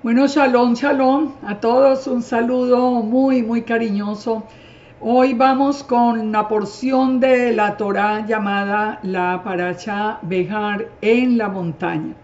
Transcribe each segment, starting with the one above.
Bueno, shalom, shalom a todos, un saludo muy cariñoso. Hoy vamos con una porción de la Torá llamada la Parashá Behar en la montaña.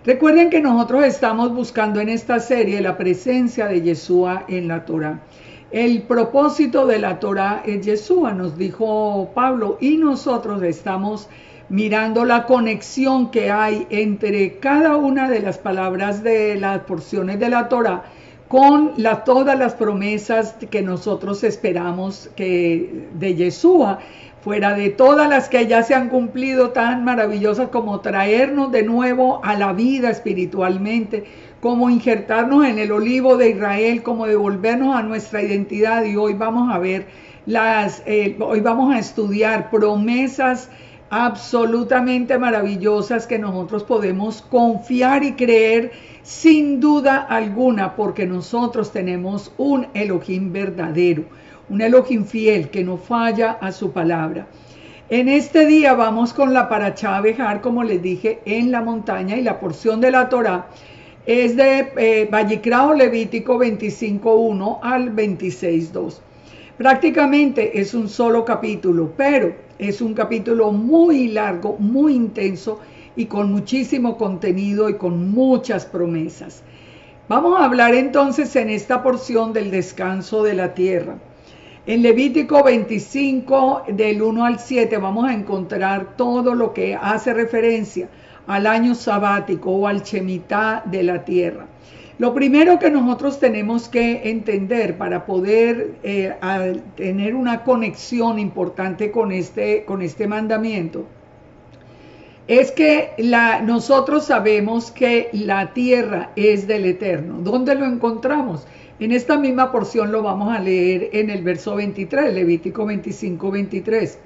Recuerden que nosotros estamos buscando en esta serie la presencia de Yeshua en la Torá. El propósito de la Torá es Yeshua, nos dijo Pablo, y nosotros estamos mirando la conexión que hay entre cada una de las palabras de las porciones de la Torá con todas las promesas que nosotros esperamos que de Yeshua, fuera de todas las que ya se han cumplido tan maravillosas como traernos de nuevo a la vida espiritualmente, como injertarnos en el olivo de Israel, como devolvernos a nuestra identidad. Y hoy vamos a ver hoy vamos a estudiar promesas absolutamente maravillosas que nosotros podemos confiar y creer sin duda alguna, porque nosotros tenemos un Elohim verdadero, un Elohim fiel que no falla a su palabra. En este día vamos con la Parashá Behar, como les dije, en la montaña, y la porción de la Torá es de Vayikra o Levítico 25:1 al 26:2. Prácticamente es un solo capítulo, pero es un capítulo muy largo, muy intenso y con muchísimo contenido y con muchas promesas. Vamos a hablar entonces en esta porción del descanso de la tierra. En Levítico 25, del 1 al 7, vamos a encontrar todo lo que hace referencia al año sabático o al Shemitah de la tierra. Lo primero que nosotros tenemos que entender para poder tener una conexión importante con este mandamiento es que nosotros sabemos que la tierra es del Eterno. ¿Dónde lo encontramos? En esta misma porción lo vamos a leer en el verso 23, Levítico 25:23.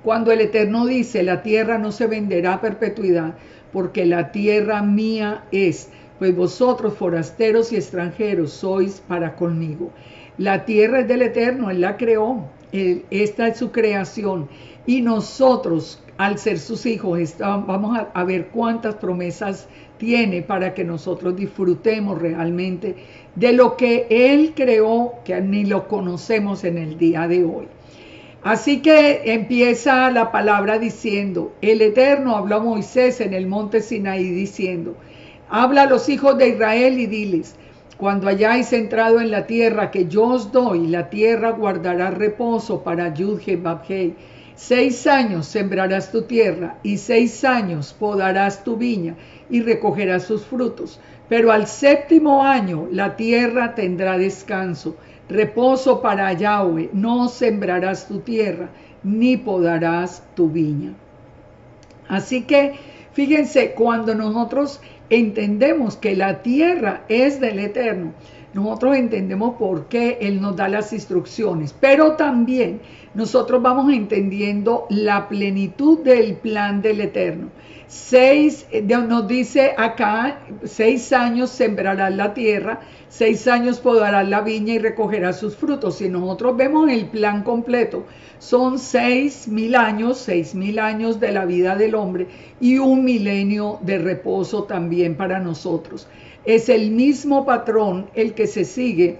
Cuando el Eterno dice, la tierra no se venderá a perpetuidad, porque la tierra mía es, pues vosotros forasteros y extranjeros sois para conmigo. La tierra es del Eterno, Él la creó, esta es su creación, y nosotros, al ser sus hijos, vamos a ver cuántas promesas tiene para que nosotros disfrutemos realmente de lo que Él creó, que ni lo conocemos en el día de hoy. Así que empieza la palabra diciendo, el Eterno habló a Moisés en el monte Sinaí diciendo, habla a los hijos de Israel y diles, cuando hayáis entrado en la tierra que yo os doy, la tierra guardará reposo para Yud-He Vav-Hei. 6 años sembrarás tu tierra y 6 años podarás tu viña y recogerás sus frutos. Pero al 7º año la tierra tendrá descanso, reposo para Yahweh, no sembrarás tu tierra ni podarás tu viña. Así que fíjense, cuando nosotros entendemos que la tierra es del Eterno, nosotros entendemos por qué Él nos da las instrucciones, pero también nosotros vamos entendiendo la plenitud del plan del Eterno. Nos dice acá, 6 años sembrarás la tierra, 6 años podarás la viña y recogerás sus frutos. Si nosotros vemos el plan completo, son 6.000 años, 6.000 años de la vida del hombre y 1 milenio de reposo también para nosotros. Es el mismo patrón el que se sigue,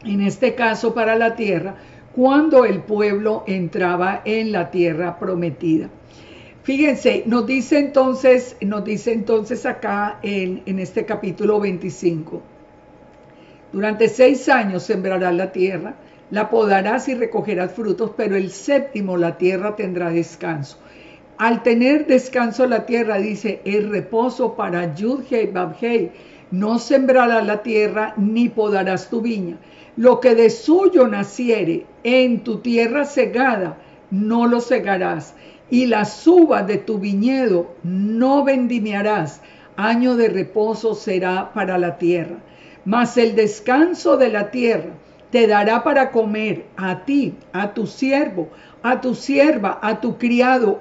en este caso para la tierra, cuando el pueblo entraba en la tierra prometida. Fíjense, nos dice entonces acá en este capítulo 25, durante 6 años sembrarás la tierra, la podarás y recogerás frutos, pero el 7º la tierra tendrá descanso. Al tener descanso la tierra, dice, el reposo para Yud-Hei Vav-Hei, no sembrarás la tierra ni podarás tu viña. Lo que de suyo naciere en tu tierra segada, no lo segarás, y las uvas de tu viñedo no vendimiarás. Año de reposo será para la tierra. Mas el descanso de la tierra te dará para comer a ti, a tu siervo, a tu sierva, a tu criado,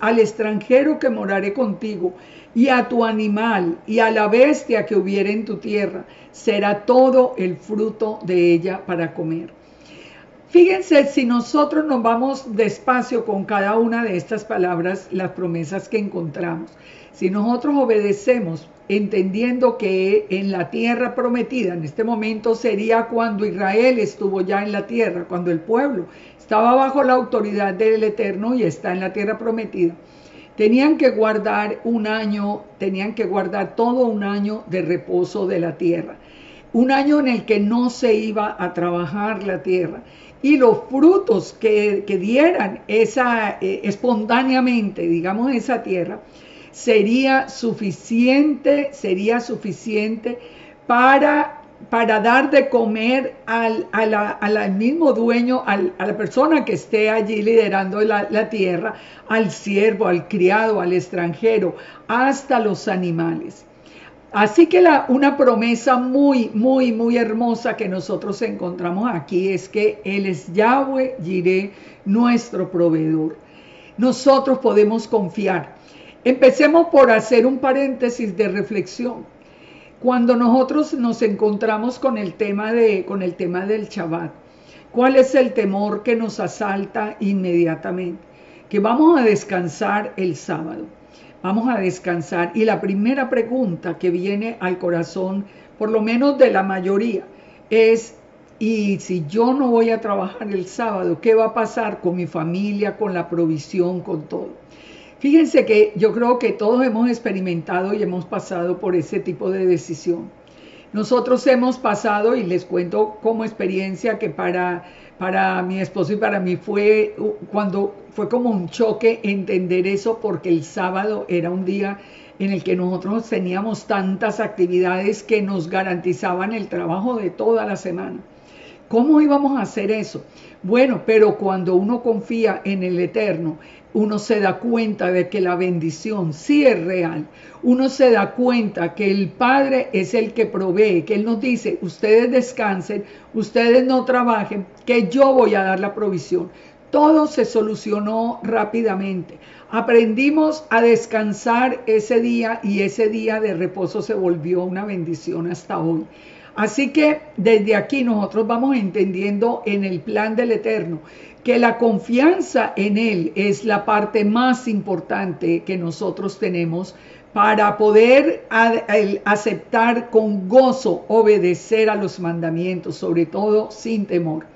al extranjero que morare contigo, y a tu animal, y a la bestia que hubiere en tu tierra. Será todo el fruto de ella para comer. Fíjense, si nosotros nos vamos despacio con cada una de estas palabras, las promesas que encontramos. Si nosotros obedecemos, entendiendo que en la tierra prometida, en este momento sería cuando Israel estuvo ya en la tierra, cuando el pueblo estaba bajo la autoridad del Eterno y está en la tierra prometida, tenían que guardar un año, tenían que guardar todo un año de reposo de la tierra. Un año en el que no se iba a trabajar la tierra. Y los frutos que dieran espontáneamente, digamos, esa tierra, sería suficiente para dar de comer al mismo dueño, a la persona que esté allí liderando la tierra, al siervo, al criado, al extranjero, hasta los animales. Así que una promesa muy, muy, muy hermosa que nosotros encontramos aquí es que Él es Yahweh Jireh, nuestro proveedor. Nosotros podemos confiar. Empecemos por hacer un paréntesis de reflexión. Cuando nosotros nos encontramos con el tema del Shabbat, ¿cuál es el temor que nos asalta inmediatamente? Que vamos a descansar el sábado. Vamos a descansar. Y la primera pregunta que viene al corazón, por lo menos de la mayoría, es: ¿y si yo no voy a trabajar el sábado, qué va a pasar con mi familia, con la provisión, con todo? Fíjense que yo creo que todos hemos experimentado y hemos pasado por ese tipo de decisión. Nosotros hemos pasado, y les cuento como experiencia, que para mi esposo y para mí fue como un choque entender eso, porque el sábado era un día en el que nosotros teníamos tantas actividades que nos garantizaban el trabajo de toda la semana. ¿Cómo íbamos a hacer eso? Bueno, pero cuando uno confía en el Eterno, uno se da cuenta de que la bendición sí es real. Uno se da cuenta que el Padre es el que provee, que Él nos dice: ustedes descansen, ustedes no trabajen, que yo voy a dar la provisión. Todo se solucionó rápidamente. Aprendimos a descansar ese día y ese día de reposo se volvió una bendición hasta hoy. Así que desde aquí nosotros vamos entendiendo en el plan del Eterno que la confianza en Él es la parte más importante que nosotros tenemos para poder aceptar con gozo, obedecer a los mandamientos, sobre todo sin temor.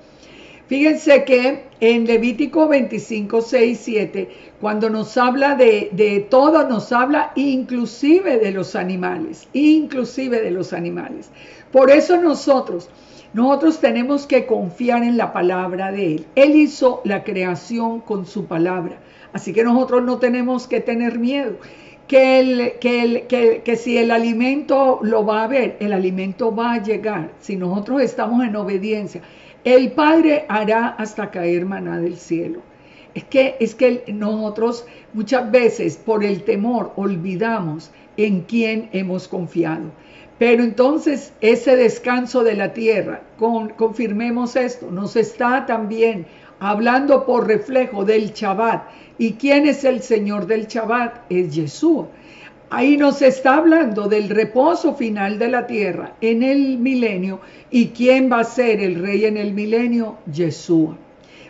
Fíjense que en Levítico 25, 6, 7, cuando nos habla de todo, nos habla inclusive de los animales, Por eso nosotros tenemos que confiar en la palabra de Él. Él hizo la creación con su palabra, así que nosotros no tenemos que tener miedo. Que si el alimento lo va a ver, el alimento va a llegar, si nosotros estamos en obediencia. El Padre hará hasta caer maná del cielo. Es que nosotros muchas veces por el temor olvidamos en quién hemos confiado. Pero entonces ese descanso de la tierra, confirmemos esto, nos está también hablando por reflejo del Shabbat. ¿Y quién es el Señor del Shabbat? Es Yeshua. Ahí nos está hablando del reposo final de la tierra en el milenio. ¿Y quién va a ser el rey en el milenio? Yeshua.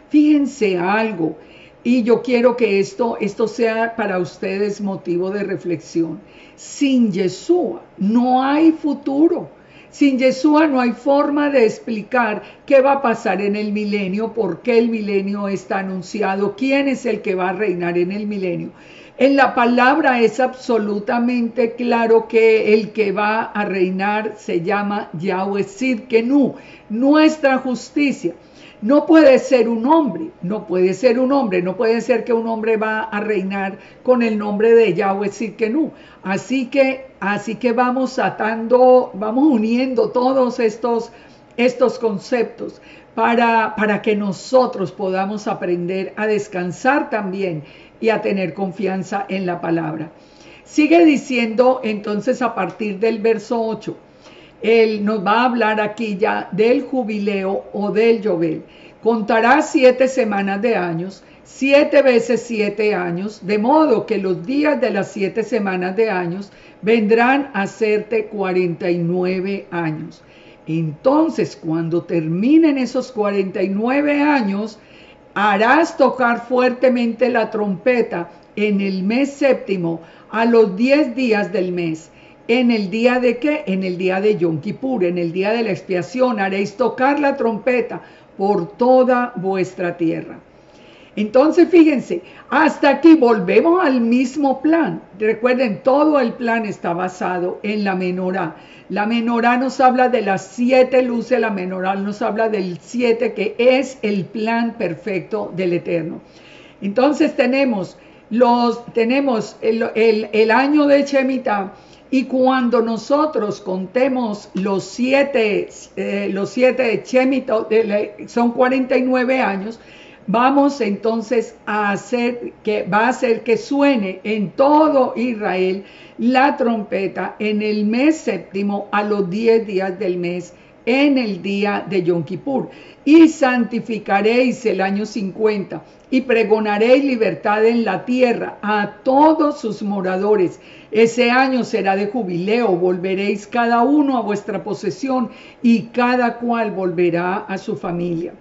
Fíjense algo, y yo quiero que esto sea para ustedes motivo de reflexión. Sin Yeshua no hay futuro. Sin Yeshua no hay forma de explicar qué va a pasar en el milenio, por qué el milenio está anunciado, quién es el que va a reinar en el milenio. En la palabra es absolutamente claro que el que va a reinar se llama Yahweh Sidkenu, nuestra justicia. No puede ser un hombre, no puede ser que un hombre va a reinar con el nombre de Yahweh Sidkenu. Así que vamos uniendo todos estos conceptos para que nosotros podamos aprender a descansar también y a tener confianza en la palabra. Sigue diciendo entonces a partir del verso 8. Él nos va a hablar aquí ya del jubileo o del Yobel. Contará 7 semanas de años, 7 veces 7 años, de modo que los días de las 7 semanas de años vendrán a serte 49 años. Entonces, cuando terminen esos 49 años, harás tocar fuertemente la trompeta en el mes séptimo a los 10 días del mes. ¿En el día de qué? En el día de Yom Kippur, en el día de la expiación, haréis tocar la trompeta por toda vuestra tierra. Entonces, fíjense, hasta aquí volvemos al mismo plan. Recuerden, todo el plan está basado en la menorá. La menorá nos habla de las 7 luces, la menorá nos habla del 7, que es el plan perfecto del Eterno. Entonces tenemos el año de Shemitah, y cuando nosotros contemos los 7 Shemitah, son 49 años, vamos entonces a hacer que suene en todo Israel la trompeta en el mes séptimo a los 10 días del mes, en el día de Yom Kippur. Y santificaréis el año 50 y pregonaréis libertad en la tierra a todos sus moradores. Ese año será de jubileo, volveréis cada uno a vuestra posesión y cada cual volverá a su familia.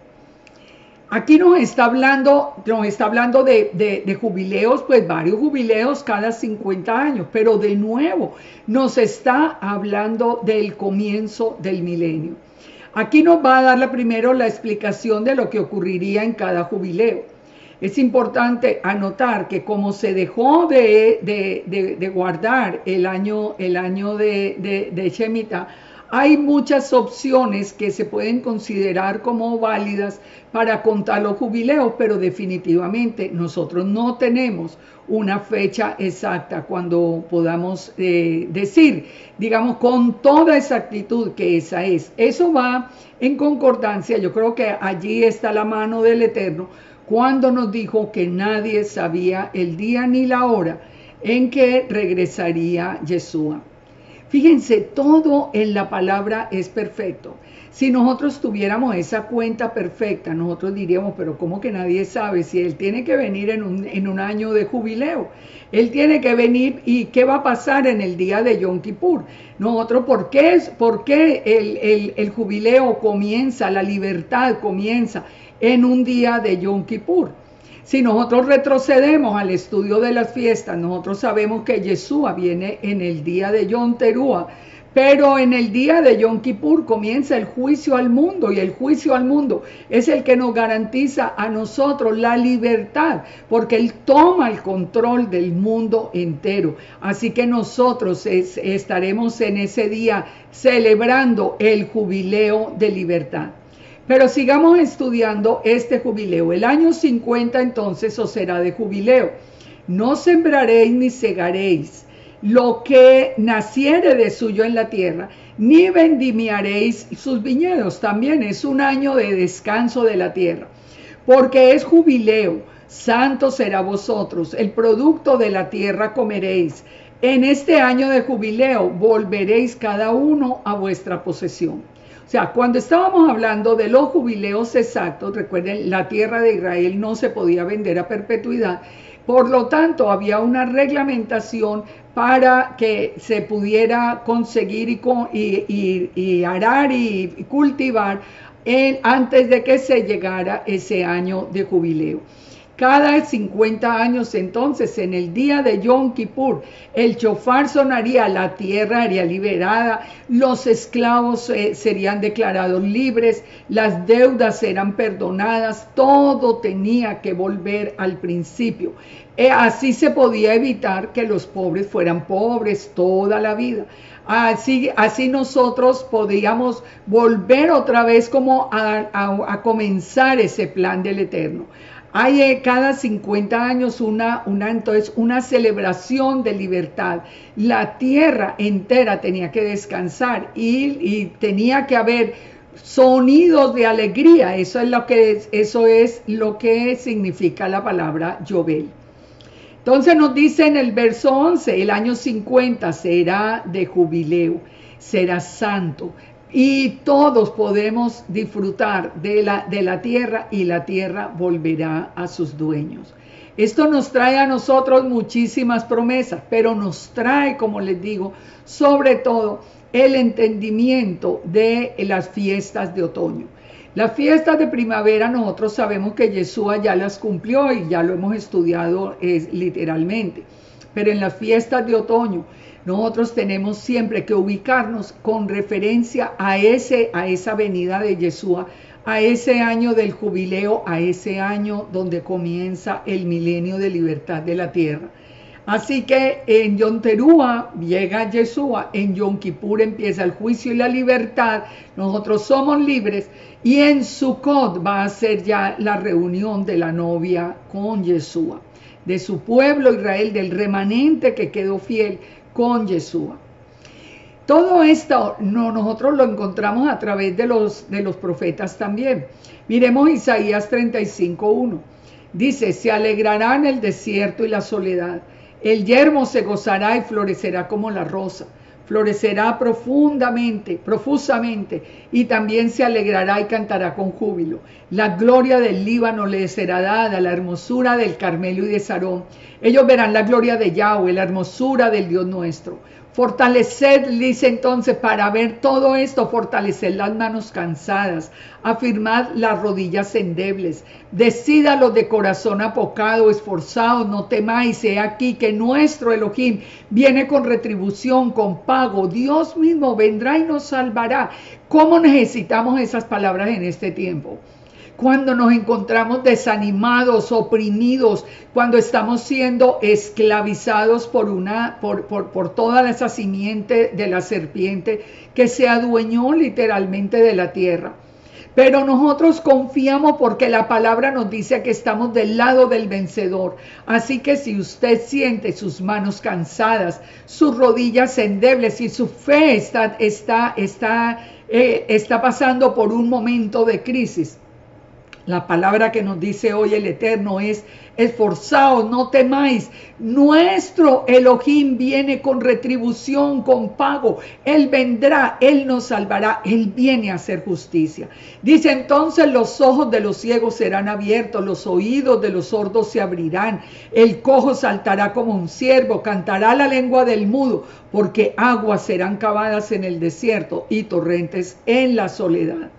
Aquí nos está hablando de jubileos, pues varios jubileos cada 50 años, pero de nuevo nos está hablando del comienzo del milenio. Aquí nos va a dar primero la explicación de lo que ocurriría en cada jubileo. Es importante anotar que como se dejó de guardar el año de Shemitah, hay muchas opciones que se pueden considerar como válidas para contar los jubileos, pero definitivamente nosotros no tenemos una fecha exacta cuando podamos decir, digamos, con toda exactitud que esa es. Eso va en concordancia, yo creo que allí está la mano del Eterno, cuando nos dijo que nadie sabía el día ni la hora en que regresaría Yeshua. Fíjense, todo en la palabra es perfecto. Si nosotros tuviéramos esa cuenta perfecta, nosotros diríamos, pero ¿cómo que nadie sabe si Él tiene que venir en un año de jubileo? Él tiene que venir, y ¿qué va a pasar en el día de Yom Kippur? Nosotros, ¿por qué el jubileo comienza, la libertad comienza en un día de Yom Kippur? Si nosotros retrocedemos al estudio de las fiestas, nosotros sabemos que Yeshua viene en el día de Yom Teruah, pero en el día de Yom Kippur comienza el juicio al mundo, y el juicio al mundo es el que nos garantiza a nosotros la libertad, porque Él toma el control del mundo entero. Así que nosotros estaremos en ese día celebrando el jubileo de libertad. Pero sigamos estudiando este jubileo. El año 50 entonces os será de jubileo. No sembraréis ni segaréis lo que naciere de suyo en la tierra, ni vendimiaréis sus viñedos. También es un año de descanso de la tierra, porque es jubileo. Santo será vosotros, el producto de la tierra comeréis. En este año de jubileo volveréis cada uno a vuestra posesión. O sea, cuando estábamos hablando de los jubileos exactos, recuerden, la tierra de Israel no se podía vender a perpetuidad, por lo tanto había una reglamentación para que se pudiera conseguir y arar y cultivar antes de que se llegara ese año de jubileo. Cada 50 años entonces, en el día de Yom Kippur, el shofar sonaría, la tierra sería liberada, los esclavos serían declarados libres, las deudas serán perdonadas, todo tenía que volver al principio. Así se podía evitar que los pobres fueran pobres toda la vida. Así nosotros podíamos volver otra vez como a comenzar ese plan del Eterno. Hay cada 50 años entonces una celebración de libertad. La tierra entera tenía que descansar y tenía que haber sonidos de alegría. Eso es lo que significa la palabra Yobel. Entonces nos dice en el verso 11, el año 50 será de jubileo, será santo. Y todos podemos disfrutar de la tierra, y la tierra volverá a sus dueños. Esto nos trae a nosotros muchísimas promesas, pero nos trae, como les digo, sobre todo el entendimiento de las fiestas de otoño. Las fiestas de primavera nosotros sabemos que Yeshua ya las cumplió y ya lo hemos estudiado literalmente. pero en las fiestas de otoño nosotros tenemos siempre que ubicarnos con referencia a esa venida de Yeshua, a ese año del jubileo, a ese año donde comienza el milenio de libertad de la tierra. Así que en Yom Teruah llega Yeshua, en Yom Kippur empieza el juicio y la libertad, nosotros somos libres, y en Sukkot va a ser ya la reunión de la novia con Yeshua, de su pueblo Israel, del remanente que quedó fiel con Yeshua. Todo esto nosotros lo encontramos a través de los profetas también. Miremos Isaías 35:1. Dice: se alegrará en el desierto y la soledad. El yermo se gozará y florecerá como la rosa. Florecerá profusamente, y también se alegrará y cantará con júbilo. La gloria del Líbano le será dada, la hermosura del Carmelo y de Sarón. Ellos verán la gloria de Yahweh, la hermosura del Dios nuestro. Fortaleced, dice entonces, para ver todo esto, fortaleced las manos cansadas, afirmad las rodillas endebles, decid a los de corazón apocado, esforzados, no temáis, he aquí que nuestro Elohim viene con retribución, con pago, Dios mismo vendrá y nos salvará. ¿Cómo necesitamos esas palabras en este tiempo? Cuando nos encontramos desanimados, oprimidos, cuando estamos siendo esclavizados por toda esa simiente de la serpiente que se adueñó literalmente de la tierra. Pero nosotros confiamos porque la palabra nos dice que estamos del lado del vencedor. Así que si usted siente sus manos cansadas, sus rodillas endebles y su fe está pasando por un momento de crisis, la palabra que nos dice hoy el Eterno es: esforzaos, no temáis. Nuestro Elohim viene con retribución, con pago. Él vendrá, Él nos salvará, Él viene a hacer justicia. Dice entonces: los ojos de los ciegos serán abiertos, los oídos de los sordos se abrirán. El cojo saltará como un ciervo, cantará la lengua del mudo, porque aguas serán cavadas en el desierto y torrentes en la soledad.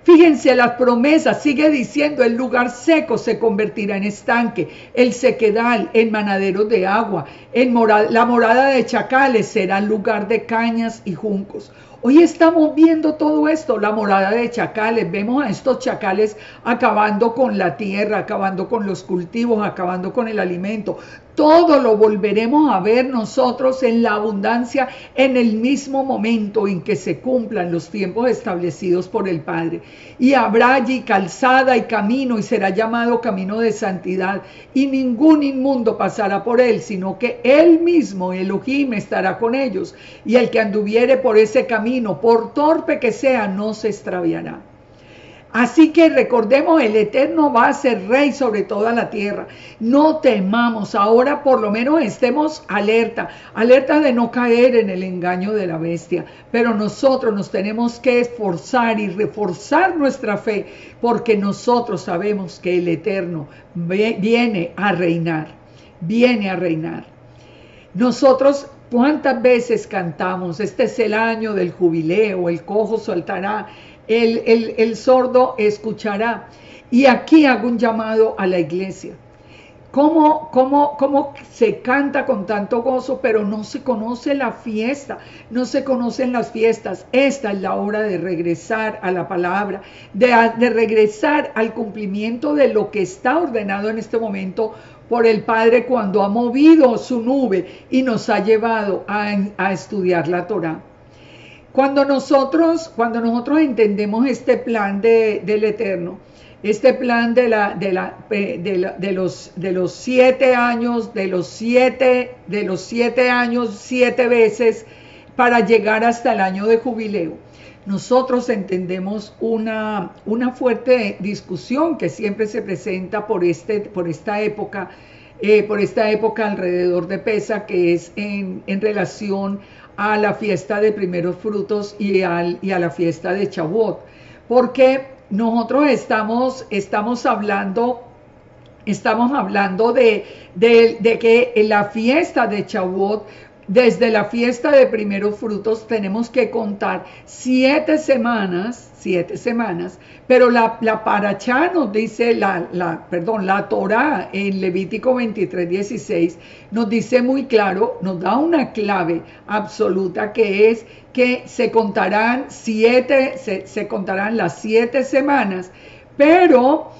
Fíjense las promesas, sigue diciendo: el lugar seco se convertirá en estanque, el sequedal en manaderos de agua, la morada de chacales será lugar de cañas y juncos. Hoy estamos viendo todo esto, la morada de chacales. Vemos a estos chacales acabando con la tierra, acabando con los cultivos, acabando con el alimento. Todo lo volveremos a ver nosotros en la abundancia en el mismo momento en que se cumplan los tiempos establecidos por el Padre. Y habrá allí calzada y camino, y será llamado camino de santidad, y ningún inmundo pasará por él, sino que él mismo, Elohim, estará con ellos, y el que anduviere por ese camino, por torpe que sea, no se extraviará. Así que recordemos, el Eterno va a ser rey sobre toda la tierra. No temamos, ahora por lo menos estemos alerta de no caer en el engaño de la bestia. Pero nosotros nos tenemos que esforzar y reforzar nuestra fe, porque nosotros sabemos que el Eterno viene a reinar, Nosotros, ¿cuántas veces cantamos: este es el año del jubileo, el cojo saltará, el sordo escuchará? Y aquí hago un llamado a la iglesia. ¿Cómo se canta con tanto gozo, pero no se conoce la fiesta? No se conocen las fiestas. Esta es la hora de regresar a la palabra, de regresar al cumplimiento de lo que está ordenado en este momento por el Padre, cuando ha movido su nube y nos ha llevado a estudiar la Torá. Cuando nosotros entendemos este plan del Eterno, este plan de los 7 años, de los 7 años, 7 veces para llegar hasta el año de jubileo, nosotros entendemos una fuerte discusión que siempre se presenta por esta época alrededor de Pesaj, que es en relación a la fiesta de primeros frutos y a la fiesta de Shavuot, porque nosotros estamos hablando de que la fiesta de Shavuot desde la fiesta de primeros frutos tenemos que contar 7 semanas, pero la parachá nos dice, la Torá en Levítico 23:16 nos dice muy claro, nos da una clave absoluta que es que se contarán las 7 semanas, pero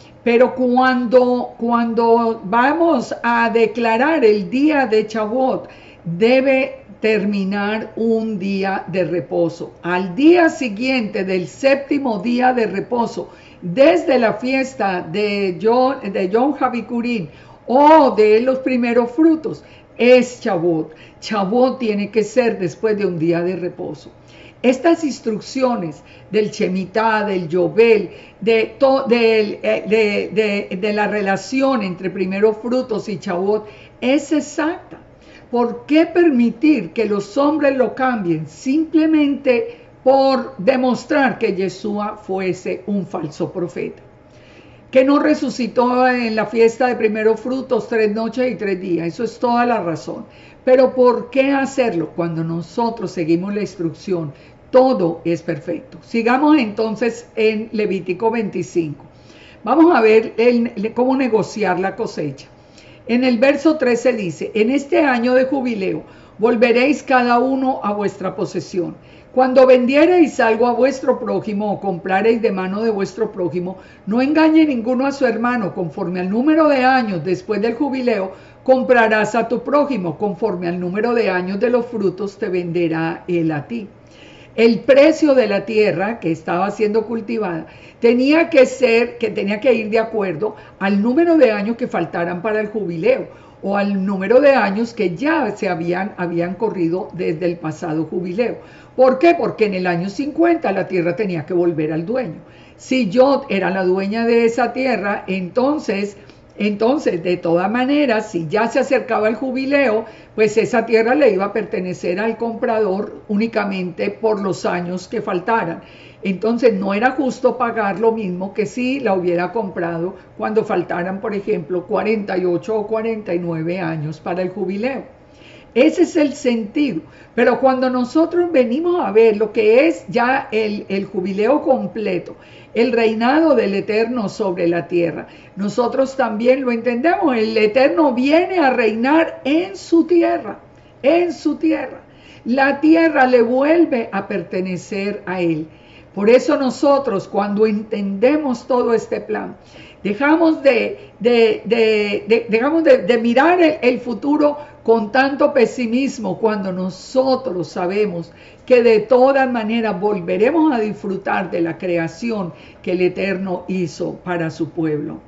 cuando vamos a declarar el día de Shavuot, debe terminar un día de reposo. Al día siguiente del 7º día de reposo, desde la fiesta de Yom HaBikurim o de los primeros frutos, es Shavuot. Shavuot tiene que ser después de un día de reposo. Estas instrucciones del Shemitah, del Yobel, de la relación entre primeros frutos y Shavuot es exacta. ¿Por qué permitir que los hombres lo cambien simplemente por demostrar que Yeshua fuese un falso profeta? Que no resucitó en la fiesta de primeros frutos 3 noches y 3 días. Eso es toda la razón. Pero ¿por qué hacerlo cuando nosotros seguimos la instrucción? Todo es perfecto. Sigamos entonces en Levítico 25. Vamos a ver cómo negociar la cosecha. En el verso 13 dice, en este año de jubileo volveréis cada uno a vuestra posesión. Cuando vendiereis algo a vuestro prójimo o comprareis de mano de vuestro prójimo, no engañe ninguno a su hermano. Conforme al número de años después del jubileo, comprarás a tu prójimo. Conforme al número de años de los frutos, te venderá él a ti. El precio de la tierra que estaba siendo cultivada tenía que ir de acuerdo al número de años que faltaran para el jubileo o al número de años que ya se habían corrido desde el pasado jubileo. ¿Por qué? Porque en el año 50 la tierra tenía que volver al dueño. Si yo era la dueña de esa tierra, entonces, de todas maneras, si ya se acercaba el jubileo, pues esa tierra le iba a pertenecer al comprador únicamente por los años que faltaran. Entonces no era justo pagar lo mismo que si la hubiera comprado cuando faltaran, por ejemplo, 48 o 49 años para el jubileo. Ese es el sentido. Pero cuando nosotros venimos a ver lo que es ya el jubileo completo, el reinado del Eterno sobre la tierra, nosotros también lo entendemos. El Eterno viene a reinar en su tierra, en su tierra. La tierra le vuelve a pertenecer a Él. Por eso nosotros, cuando entendemos todo este plan, dejamos de mirar el futuro con tanto pesimismo cuando nosotros sabemos que de todas maneras volveremos a disfrutar de la creación que el Eterno hizo para su pueblo.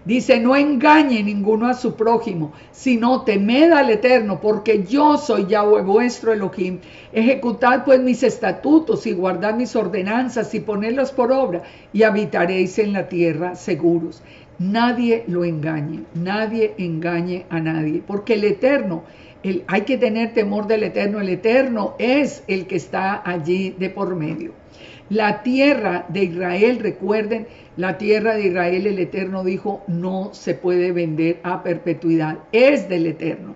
Dice, no engañe ninguno a su prójimo, sino temed al Eterno, porque yo soy Yahweh vuestro Elohim. Ejecutad pues mis estatutos y guardad mis ordenanzas y ponedlos por obra, y habitaréis en la tierra seguros. Nadie lo engañe, nadie engañe a nadie, porque el Eterno, hay que tener temor del Eterno. El Eterno es el que está allí de por medio. La tierra de Israel, recuerden, la tierra de Israel, el Eterno dijo, no se puede vender a perpetuidad, es del Eterno.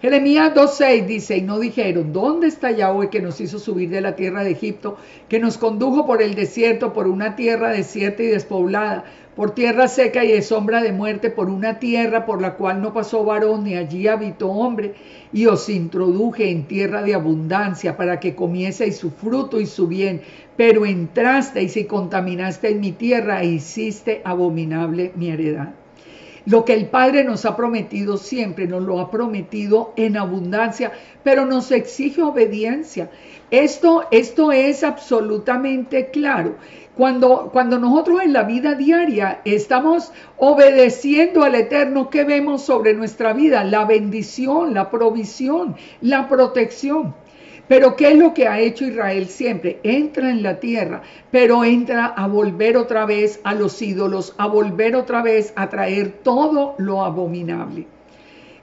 Jeremías 2:6 dice, y no dijeron, ¿dónde está Yahweh que nos hizo subir de la tierra de Egipto, que nos condujo por el desierto, por una tierra desierta y despoblada, por tierra seca y de sombra de muerte, por una tierra por la cual no pasó varón, ni allí habitó hombre, y os introduje en tierra de abundancia, para que comieseis su fruto y su bien, pero entrasteis y contaminasteis mi tierra, e hiciste abominable mi heredad. Lo que el Padre nos ha prometido siempre, nos lo ha prometido en abundancia, pero nos exige obediencia. Esto es absolutamente claro. Cuando nosotros en la vida diaria estamos obedeciendo al Eterno, ¿qué vemos sobre nuestra vida? La bendición, la provisión, la protección. Pero ¿qué es lo que ha hecho Israel siempre? Entra en la tierra, pero entra a volver otra vez a los ídolos, a volver otra vez a traer todo lo abominable.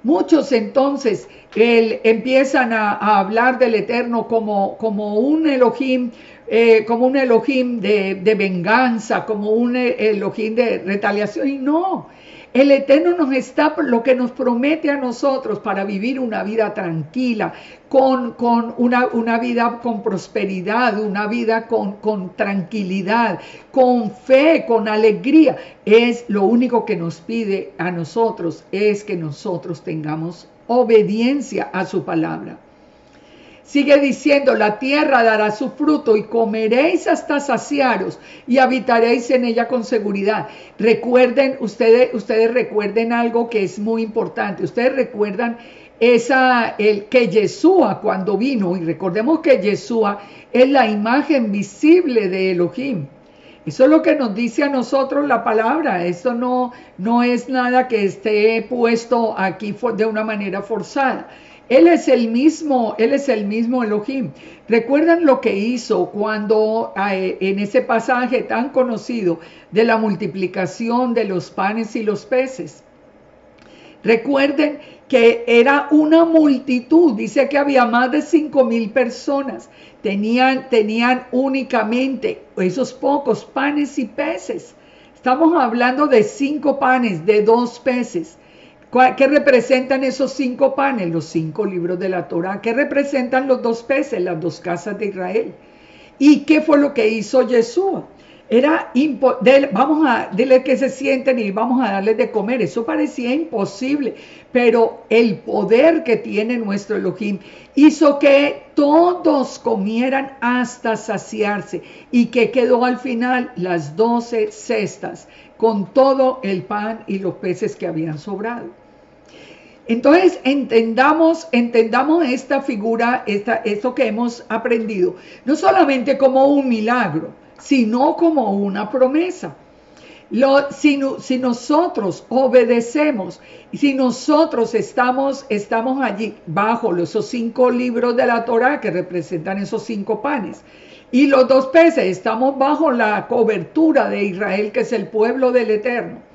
Muchos entonces empiezan a hablar del Eterno como un Elohim, de venganza, como un Elohim de retaliación. Y no, El Eterno nos está, lo que nos promete a nosotros para vivir una vida tranquila, con una vida con prosperidad, una vida con tranquilidad, con fe, con alegría. Es lo único que nos pide a nosotros, es que nosotros tengamos obediencia a su palabra. Sigue diciendo, la tierra dará su fruto y comeréis hasta saciaros y habitaréis en ella con seguridad. Recuerden, ustedes recuerden algo que es muy importante. Ustedes recuerdan que Yeshua cuando vino, y recordemos que Yeshua es la imagen visible de Elohim. Eso es lo que nos dice a nosotros la palabra. Esto no es nada que esté puesto aquí de una manera forzada. Él es el mismo Elohim. ¿Recuerdan lo que hizo cuando en ese pasaje tan conocido de la multiplicación de los panes y los peces? Recuerden que era una multitud, dice que había más de 5,000 personas. Tenían únicamente esos pocos panes y peces. Estamos hablando de 5 panes, de 2 peces. ¿Qué representan esos 5 panes? Los 5 libros de la Torá. ¿Qué representan los 2 peces? Las 2 casas de Israel. ¿Y qué fue lo que hizo Yeshua? Dile que se sienten y vamos a darles de comer. Eso parecía imposible, pero el poder que tiene nuestro Elohim hizo que todos comieran hasta saciarse. ¿Y que quedó al final? Las 12 cestas, con todo el pan y los peces que habían sobrado. Entonces entendamos esta figura, esto que hemos aprendido, no solamente como un milagro, sino como una promesa. Si nosotros obedecemos, si nosotros estamos allí bajo esos 5 libros de la Torá que representan esos 5 panes, y los 2 peces, estamos bajo la cobertura de Israel, que es el pueblo del Eterno.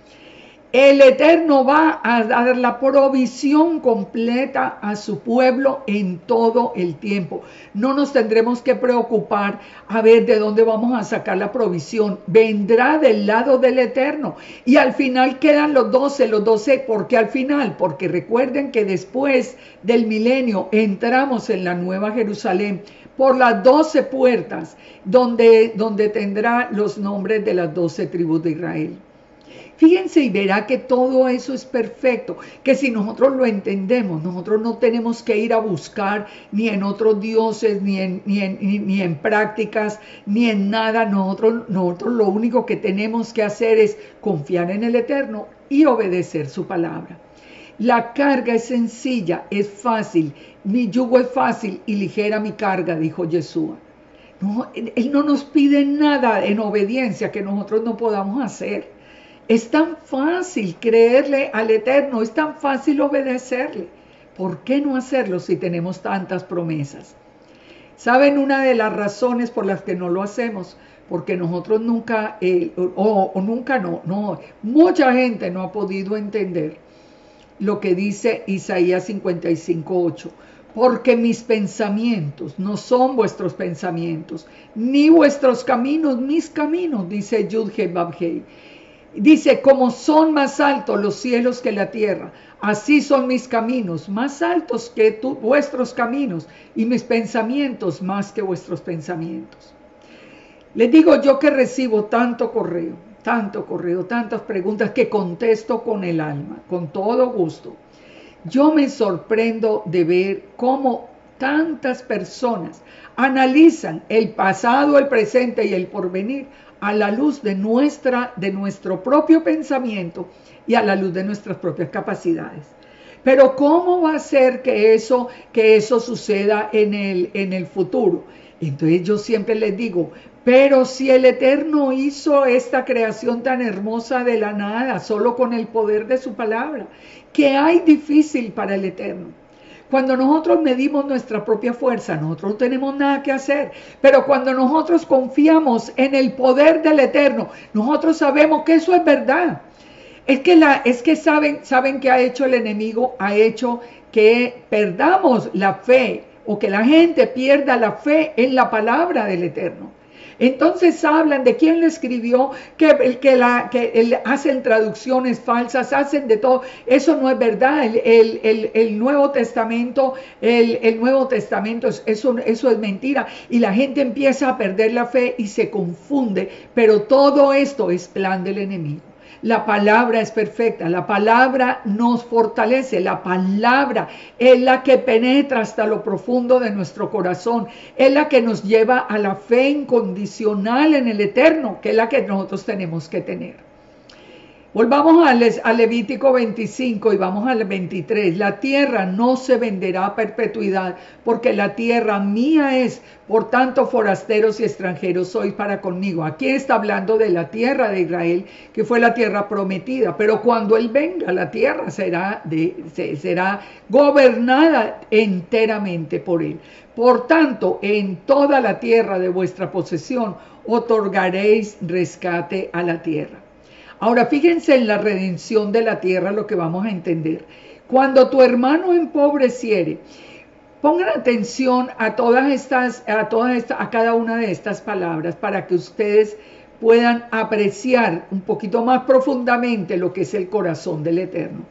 El Eterno va a dar la provisión completa a su pueblo en todo el tiempo. No nos tendremos que preocupar a ver de dónde vamos a sacar la provisión. Vendrá del lado del Eterno. Y al final quedan los 12. ¿Por qué al final? Porque recuerden que después del milenio entramos en la Nueva Jerusalén por las 12 puertas, donde tendrá los nombres de las 12 tribus de Israel. Fíjense y verá que todo eso es perfecto, que si nosotros lo entendemos, nosotros no tenemos que ir a buscar ni en otros dioses, ni en prácticas, ni en nada. Nosotros lo único que tenemos que hacer es confiar en el Eterno y obedecer su palabra. La carga es sencilla, es fácil, mi yugo es fácil y ligera mi carga, dijo Yeshua. No, Él no nos pide nada en obediencia que nosotros no podamos hacer. Es tan fácil creerle al Eterno, es tan fácil obedecerle. ¿Por qué no hacerlo si tenemos tantas promesas? ¿Saben una de las razones por las que no lo hacemos? Porque nosotros mucha gente no ha podido entender lo que dice Isaías 55:8. Porque mis pensamientos no son vuestros pensamientos, ni vuestros caminos mis caminos, dice Yud-He-Vav-He. Dice, como son más altos los cielos que la tierra, así son mis caminos, más altos que vuestros caminos, y mis pensamientos más que vuestros pensamientos. Les digo yo que recibo tanto correo, tantas preguntas que contesto con el alma, con todo gusto. Yo me sorprendo de ver cómo tantas personas analizan el pasado, el presente y el porvenir a la luz de nuestro propio pensamiento y a la luz de nuestras propias capacidades. Pero ¿cómo va a ser que eso suceda en el futuro? Entonces yo siempre les digo, pero si el Eterno hizo esta creación tan hermosa de la nada, solo con el poder de su palabra, ¿qué hay difícil para el Eterno? Cuando nosotros medimos nuestra propia fuerza, nosotros no tenemos nada que hacer. Pero cuando nosotros confiamos en el poder del Eterno, nosotros sabemos que eso es verdad. Es que saben que ha hecho el enemigo, ha hecho que perdamos la fe o que la gente pierda la fe en la palabra del Eterno. Entonces hablan de quién le escribió, que hacen traducciones falsas, hacen de todo. Eso no es verdad. El Nuevo Testamento, el Nuevo Testamento, eso es mentira. Y la gente empieza a perder la fe y se confunde. Pero todo esto es plan del enemigo. La palabra es perfecta, la palabra nos fortalece, la palabra es la que penetra hasta lo profundo de nuestro corazón, es la que nos lleva a la fe incondicional en el eterno, que es la que nosotros tenemos que tener. Volvamos a Levítico 25 y vamos al 23. La tierra no se venderá a perpetuidad, porque la tierra mía es, por tanto forasteros y extranjeros sois para conmigo. Aquí está hablando de la tierra de Israel, que fue la tierra prometida, pero cuando Él venga, la tierra será gobernada enteramente por Él. Por tanto, en toda la tierra de vuestra posesión otorgaréis rescate a la tierra. Ahora fíjense en la redención de la tierra, lo que vamos a entender. Cuando tu hermano empobreciere, pongan atención a cada una de estas palabras para que ustedes puedan apreciar un poquito más profundamente lo que es el corazón del Eterno.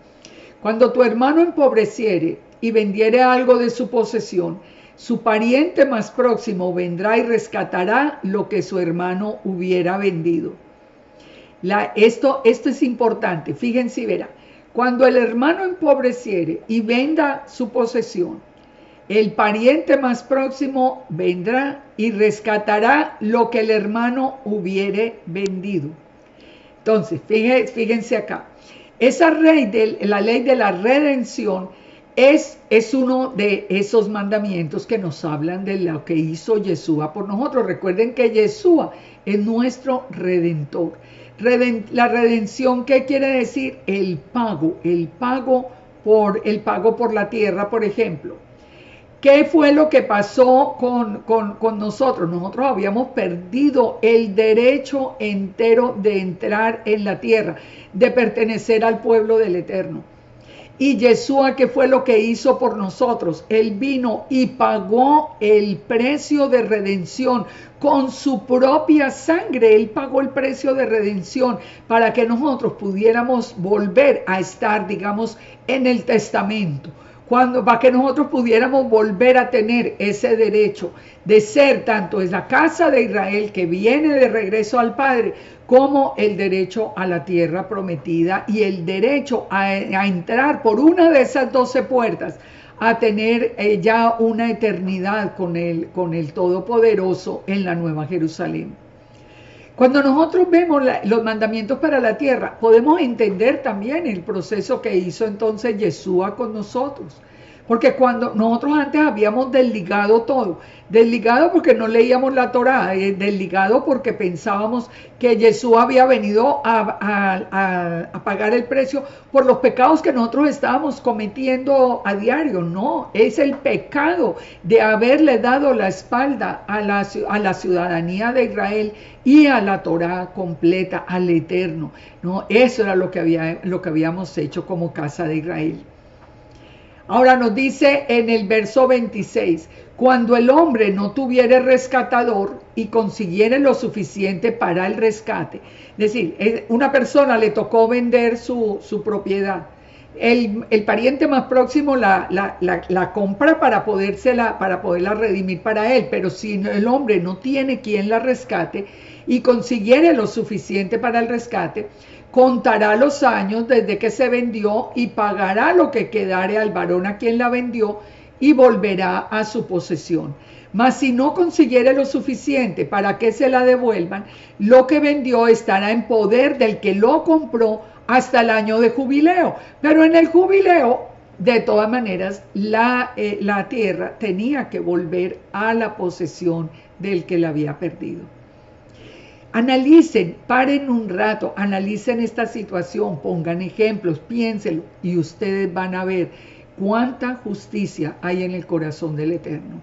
Cuando tu hermano empobreciere y vendiere algo de su posesión, su pariente más próximo vendrá y rescatará lo que su hermano hubiera vendido. Esto es importante, fíjense y verá. Cuando el hermano empobreciere y venda su posesión, el pariente más próximo vendrá y rescatará lo que el hermano hubiere vendido. Entonces, fíjense acá. La ley de la redención es uno de esos mandamientos que nos hablan de lo que hizo Yeshua por nosotros. Recuerden que Yeshua es nuestro redentor. La redención, ¿qué quiere decir? El pago por la tierra, por ejemplo. ¿Qué fue lo que pasó con nosotros? Nosotros habíamos perdido el derecho entero de entrar en la tierra, de pertenecer al pueblo del Eterno. Y Yeshua, ¿qué fue lo que hizo por nosotros? Él vino y pagó el precio de redención con su propia sangre. Él pagó el precio de redención para que nosotros pudiéramos volver a estar, digamos, en el testamento. Para que nosotros pudiéramos volver a tener ese derecho de ser tanto en la casa de Israel que viene de regreso al Padre, como el derecho a la tierra prometida y el derecho a entrar por una de esas 12 puertas, a tener ya una eternidad con el Todopoderoso en la Nueva Jerusalén. Cuando nosotros vemos los mandamientos para la tierra, podemos entender también el proceso que hizo entonces Yeshua con nosotros. Porque cuando nosotros antes habíamos desligado todo, desligado porque no leíamos la Torá, desligado porque pensábamos que Yeshua había venido a pagar el precio por los pecados que nosotros estábamos cometiendo a diario. No, es el pecado de haberle dado la espalda a la ciudadanía de Israel y a la Torá completa, al Eterno. No, eso era lo que habíamos hecho como casa de Israel. Ahora nos dice en el verso 26, cuando el hombre no tuviere rescatador y consiguiere lo suficiente para el rescate. Es decir, una persona le tocó vender su propiedad. El pariente más próximo la compra para poderla redimir para él, pero si el hombre no tiene quien la rescate y consiguiere lo suficiente para el rescate, contará los años desde que se vendió y pagará lo que quedare al varón a quien la vendió y volverá a su posesión. Mas si no consiguiere lo suficiente para que se la devuelvan, lo que vendió estará en poder del que lo compró hasta el año de jubileo. Pero en el jubileo, de todas maneras, la tierra tenía que volver a la posesión del que la había perdido. Analicen, paren un rato, analicen esta situación, pongan ejemplos, piénsenlo y ustedes van a ver cuánta justicia hay en el corazón del Eterno.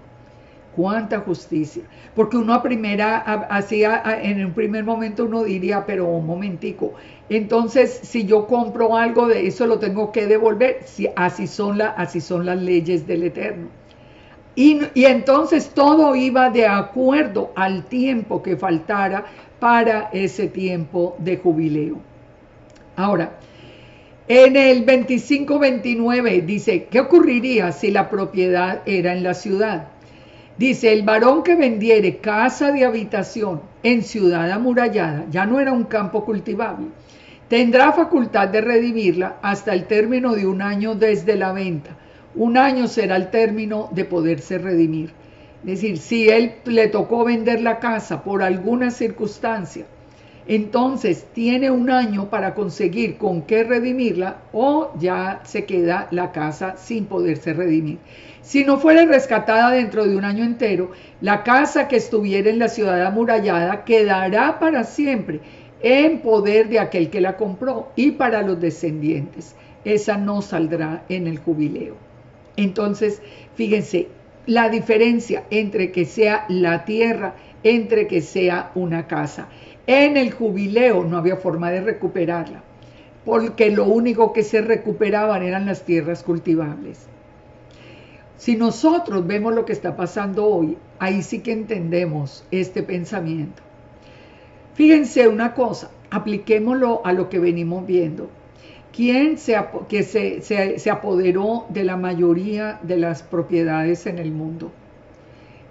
Cuánta justicia. Porque uno en un primer momento uno diría, pero un momentico, entonces si yo compro algo de eso lo tengo que devolver. Así son las leyes del Eterno. Y entonces todo iba de acuerdo al tiempo que faltara para ese tiempo de jubileo. Ahora, en el 25-29 dice, ¿qué ocurriría si la propiedad era en la ciudad? Dice, el varón que vendiere casa de habitación en ciudad amurallada, ya no era un campo cultivable, tendrá facultad de redimirla hasta el término de un año desde la venta. Un año será el término de poderse redimir. Es decir, si él le tocó vender la casa por alguna circunstancia, entonces tiene un año para conseguir con qué redimirla o ya se queda la casa sin poderse redimir. Si no fuera rescatada dentro de un año entero, la casa que estuviera en la ciudad amurallada quedará para siempre en poder de aquel que la compró y para los descendientes. Esa no saldrá en el jubileo. Entonces, fíjense, la diferencia entre que sea la tierra, entre que sea una casa. En el jubileo no había forma de recuperarla, porque lo único que se recuperaban eran las tierras cultivables. Si nosotros vemos lo que está pasando hoy, ahí sí que entendemos este pensamiento. Fíjense una cosa, apliquémoslo a lo que venimos viendo. ¿Quién se apoderó de la mayoría de las propiedades en el mundo?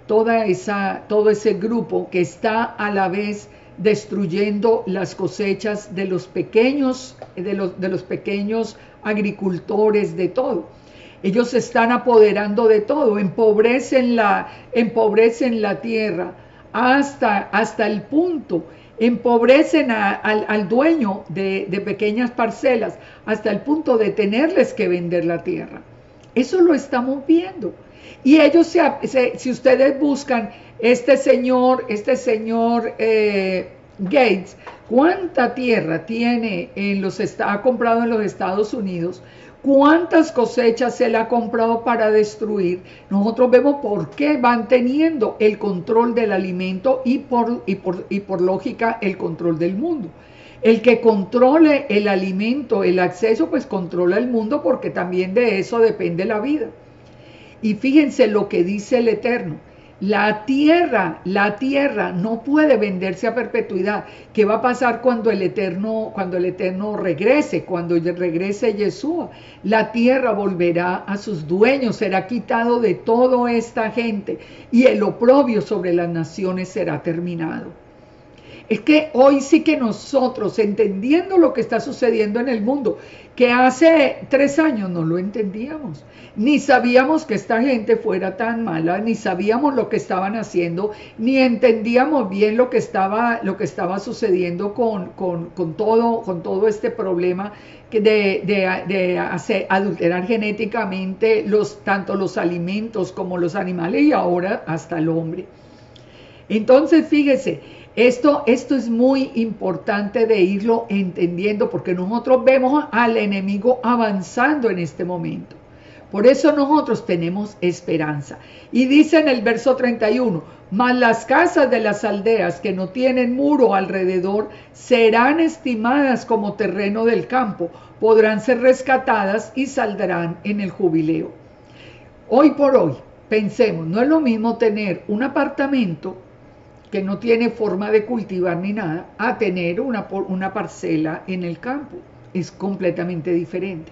Todo ese grupo que está a la vez destruyendo las cosechas de los pequeños, de los pequeños agricultores, de todo. Ellos se están apoderando de todo, empobrecen la tierra hasta el punto, empobrecen al dueño de pequeñas parcelas hasta el punto de tenerles que vender la tierra. Eso lo estamos viendo. Y ellos, si ustedes buscan este señor Gates, ¿cuánta tierra tiene ha comprado en los Estados Unidos? ¿Cuántas cosechas él ha comprado para destruir? Nosotros vemos por qué van teniendo el control del alimento y por lógica el control del mundo. El que controle el alimento, el acceso, pues controla el mundo, porque también de eso depende la vida. Y fíjense lo que dice el Eterno. La tierra no puede venderse a perpetuidad. ¿Qué va a pasar cuando el Eterno regrese? Cuando regrese Yeshua, la tierra volverá a sus dueños, será quitado de toda esta gente y el oprobio sobre las naciones será terminado. Es que hoy sí que nosotros, entendiendo lo que está sucediendo en el mundo, que hace 3 años no lo entendíamos, ni sabíamos que esta gente fuera tan mala, ni sabíamos lo que estaban haciendo, ni entendíamos bien lo que estaba sucediendo con todo este problema de adulterar genéticamente tanto los alimentos como los animales y ahora hasta el hombre. Entonces, fíjese, esto es muy importante de irlo entendiendo, porque nosotros vemos al enemigo avanzando en este momento. Por eso nosotros tenemos esperanza. Y dice en el verso 31, mas las casas de las aldeas que no tienen muro alrededor serán estimadas como terreno del campo, podrán ser rescatadas y saldrán en el jubileo. Hoy por hoy, pensemos, no es lo mismo tener un apartamento que no tiene forma de cultivar ni nada, a tener una parcela en el campo. Es completamente diferente.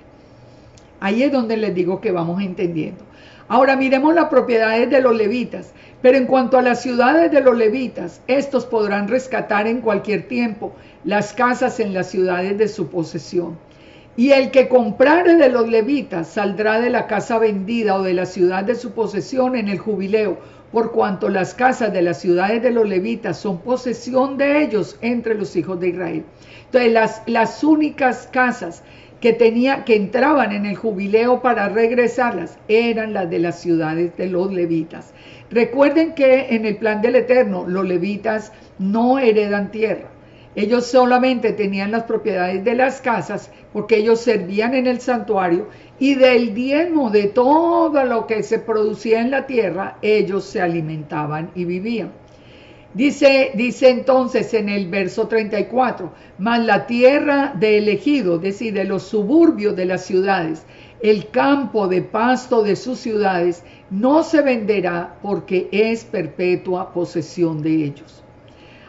Ahí es donde les digo que vamos entendiendo. Ahora miremos las propiedades de los levitas. Pero en cuanto a las ciudades de los levitas, estos podrán rescatar en cualquier tiempo las casas en las ciudades de su posesión. Y el que comprare de los levitas saldrá de la casa vendida o de la ciudad de su posesión en el jubileo, por cuanto las casas de las ciudades de los levitas son posesión de ellos entre los hijos de Israel. Entonces las únicas casas que entraban en el jubileo para regresarlas eran las de las ciudades de los levitas. Recuerden que en el plan del Eterno los levitas no heredan tierra. Ellos solamente tenían las propiedades de las casas porque ellos servían en el santuario y del diezmo de todo lo que se producía en la tierra, ellos se alimentaban y vivían. Dice entonces en el verso 34, mas la tierra de elegido, es decir, de los suburbios de las ciudades, El campo de pasto de sus ciudades no se venderá porque es perpetua posesión de ellos.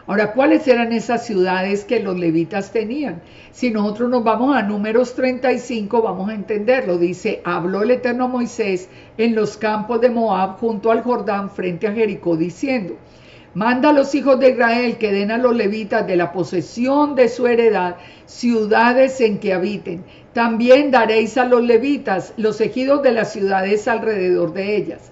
Ahora, ¿cuáles eran esas ciudades que los levitas tenían? Si nosotros nos vamos a Números 35, vamos a entenderlo. Dice, habló el Eterno a Moisés en los campos de Moab junto al Jordán frente a Jericó, diciendo, manda a los hijos de Israel que den a los levitas de la posesión de su heredad ciudades en que habiten. También daréis a los levitas los ejidos de las ciudades alrededor de ellas.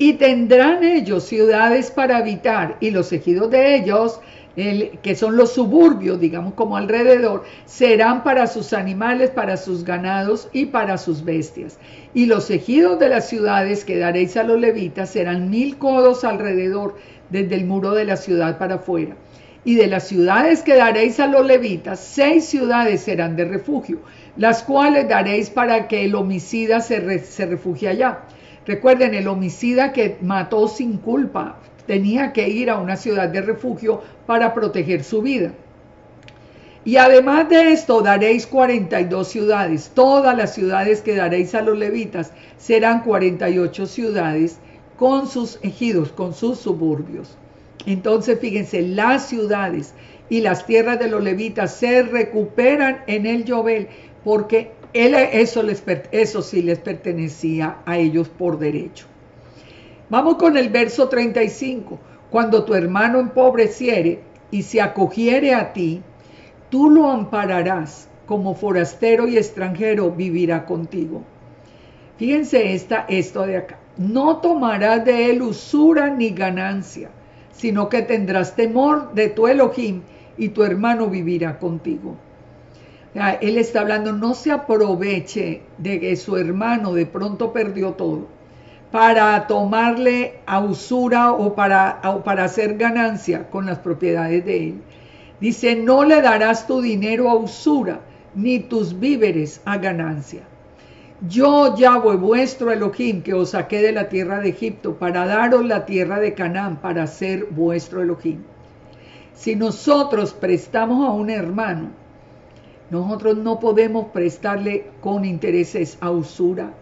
Y tendrán ellos ciudades para habitar, y los ejidos de ellos, que son los suburbios, digamos como alrededor, serán para sus animales, para sus ganados y para sus bestias. Y los ejidos de las ciudades que daréis a los levitas serán 1000 codos alrededor, desde el muro de la ciudad para afuera. Y de las ciudades que daréis a los levitas, 6 ciudades serán de refugio, las cuales daréis para que el homicida se refugie allá. Recuerden, el homicida que mató sin culpa tenía que ir a una ciudad de refugio para proteger su vida. Y además de esto daréis 42 ciudades. Todas las ciudades que daréis a los levitas serán 48 ciudades con sus ejidos, con sus suburbios. Entonces, fíjense, las ciudades y las tierras de los levitas se recuperan en el Yobel porque eso sí les pertenecía a ellos por derecho. Vamos con el verso 35. Cuando tu hermano empobreciere y se acogiere a ti, tú lo ampararás, como forastero y extranjero vivirá contigo. Fíjense esto de acá. No tomarás de él usura ni ganancia, sino que tendrás temor de tu Elohim y tu hermano vivirá contigo. Él está hablando, no se aproveche de que su hermano de pronto perdió todo para tomarle a usura o para hacer ganancia con las propiedades de él. Dice, no le darás tu dinero a usura, ni tus víveres a ganancia. Yo, Yahweh, vuestro Elohim, que os saqué de la tierra de Egipto, para daros la tierra de Canaán, para ser vuestro Elohim. Si nosotros prestamos a un hermano, nosotros no podemos prestarle con intereses a usura.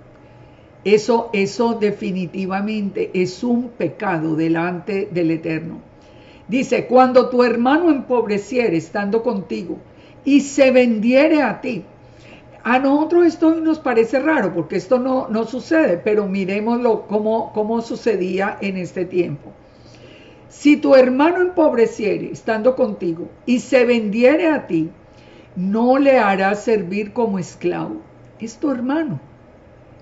Eso definitivamente es un pecado delante del Eterno. Dice, cuando tu hermano empobreciere estando contigo y se vendiere a ti. A nosotros esto nos parece raro porque esto no sucede, pero miremoslo cómo sucedía en este tiempo. Si tu hermano empobreciere estando contigo y se vendiere a ti, no le harás servir como esclavo. Es tu hermano.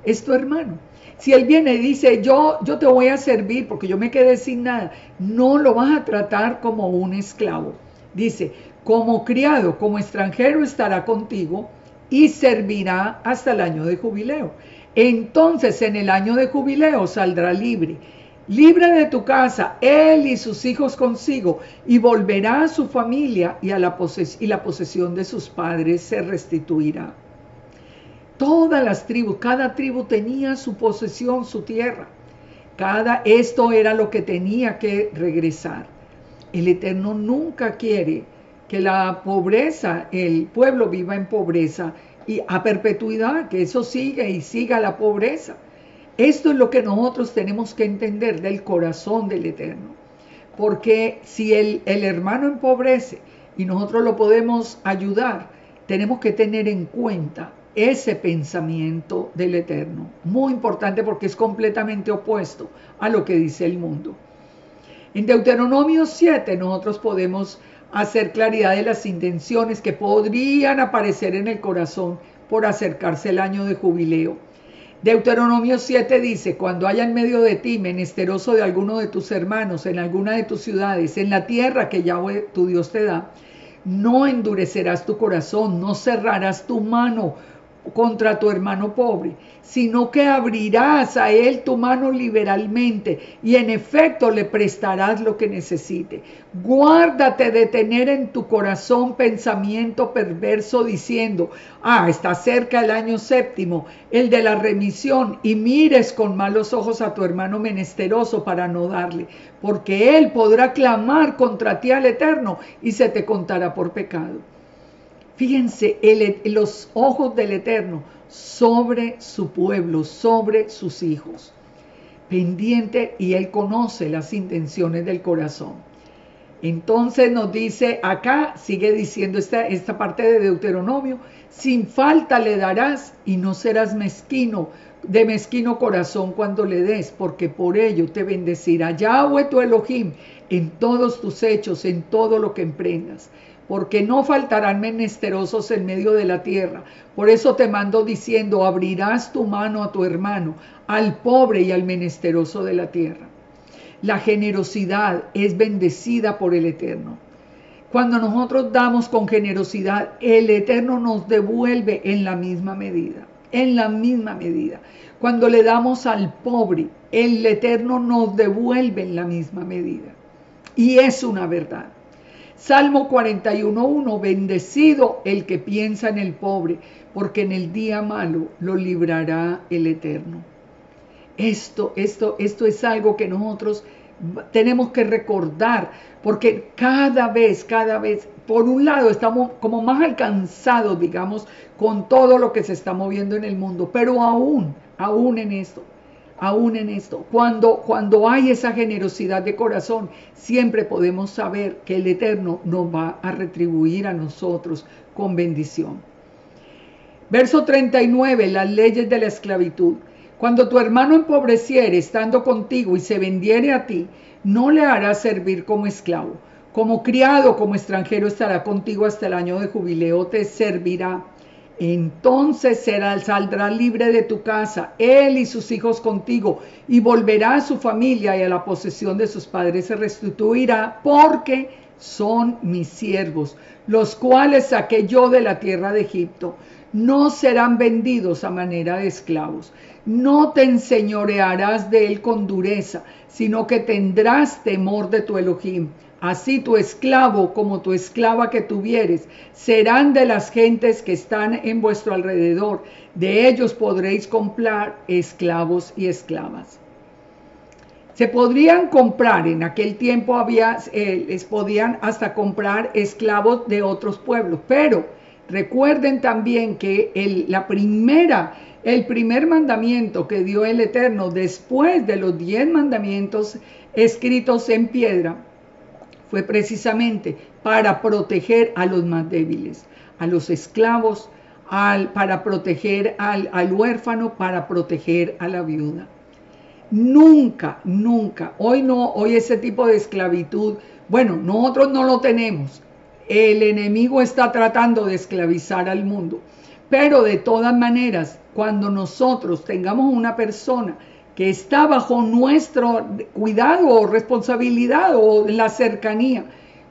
Es tu hermano. Si él viene y dice, yo te voy a servir porque yo me quedé sin nada, no lo vas a tratar como un esclavo. Dice, como criado, como extranjero estará contigo y servirá hasta el año de jubileo. Entonces en el año de jubileo saldrá libre de tu casa, él y sus hijos consigo, y volverá a su familia y la posesión de sus padres se restituirá. Todas las tribus, cada tribu tenía su posesión, su tierra. Esto era lo que tenía que regresar. El Eterno nunca quiere que la pobreza, el pueblo viva en pobreza y a perpetuidad, que eso siga y siga la pobreza. Esto es lo que nosotros tenemos que entender del corazón del Eterno. Porque si el hermano empobrece y nosotros lo podemos ayudar, tenemos que tener en cuenta ese pensamiento del Eterno. Muy importante porque es completamente opuesto a lo que dice el mundo. En Deuteronomio 7 nosotros podemos hacer claridad de las intenciones que podrían aparecer en el corazón por acercarse el año de jubileo. Deuteronomio 7 dice, cuando haya en medio de ti menesteroso de alguno de tus hermanos, en alguna de tus ciudades, en la tierra que Yahweh tu Dios te da, no endurecerás tu corazón, no cerrarás tu mano contra tu hermano pobre, sino que abrirás a él tu mano liberalmente y en efecto le prestarás lo que necesite. Guárdate de tener en tu corazón pensamiento perverso diciendo, está cerca el año séptimo, el de la remisión, y mires con malos ojos a tu hermano menesteroso para no darle, porque él podrá clamar contra ti al Eterno y se te contará por pecado. Fíjense, los ojos del Eterno sobre su pueblo, sobre sus hijos. Pendiente, y Él conoce las intenciones del corazón. Entonces nos dice acá, sigue diciendo esta parte de Deuteronomio: sin falta le darás y no serás mezquino, de mezquino corazón cuando le des, porque por ello te bendecirá Yahweh tu Elohim en todos tus hechos, en todo lo que emprendas, porque no faltarán menesterosos en medio de la tierra. Por eso te mando diciendo: abrirás tu mano a tu hermano, al pobre y al menesteroso de la tierra. La generosidad es bendecida por el Eterno. Cuando nosotros damos con generosidad, el Eterno nos devuelve en la misma medida. En la misma medida. Cuando le damos al pobre, el Eterno nos devuelve en la misma medida. Y es una verdad. Salmo 41:1: bendecido el que piensa en el pobre, porque en el día malo lo librará el Eterno. Esto es algo que nosotros tenemos que recordar, porque cada vez, por un lado estamos como más alcanzados, digamos, con todo lo que se está moviendo en el mundo, pero aún en esto, cuando hay esa generosidad de corazón, siempre podemos saber que el Eterno nos va a retribuir a nosotros con bendición. Verso 39, las leyes de la esclavitud. Cuando tu hermano empobreciere estando contigo y se vendiere a ti, no le harás servir como esclavo. Como criado, como extranjero estará contigo hasta el año de jubileo, te servirá. Entonces saldrá libre de tu casa, él y sus hijos contigo, y volverá a su familia y a la posesión de sus padres se restituirá, porque son mis siervos, los cuales saqué yo de la tierra de Egipto. No serán vendidos a manera de esclavos. No te enseñorearás de él con dureza, sino que tendrás temor de tu Elohim. Así tu esclavo como tu esclava que tuvieres serán de las gentes que están en vuestro alrededor. De ellos podréis comprar esclavos y esclavas. Se podrían comprar, en aquel tiempo les podían hasta comprar esclavos de otros pueblos, pero recuerden también que el primer mandamiento que dio el Eterno después de los 10 mandamientos escritos en piedra fue precisamente para proteger a los más débiles, a los esclavos, para proteger al huérfano, para proteger a la viuda. Nunca, hoy ese tipo de esclavitud, bueno, nosotros no lo tenemos. El enemigo está tratando de esclavizar al mundo, pero de todas maneras, cuando nosotros tengamos una persona que está bajo nuestro cuidado o responsabilidad o la cercanía,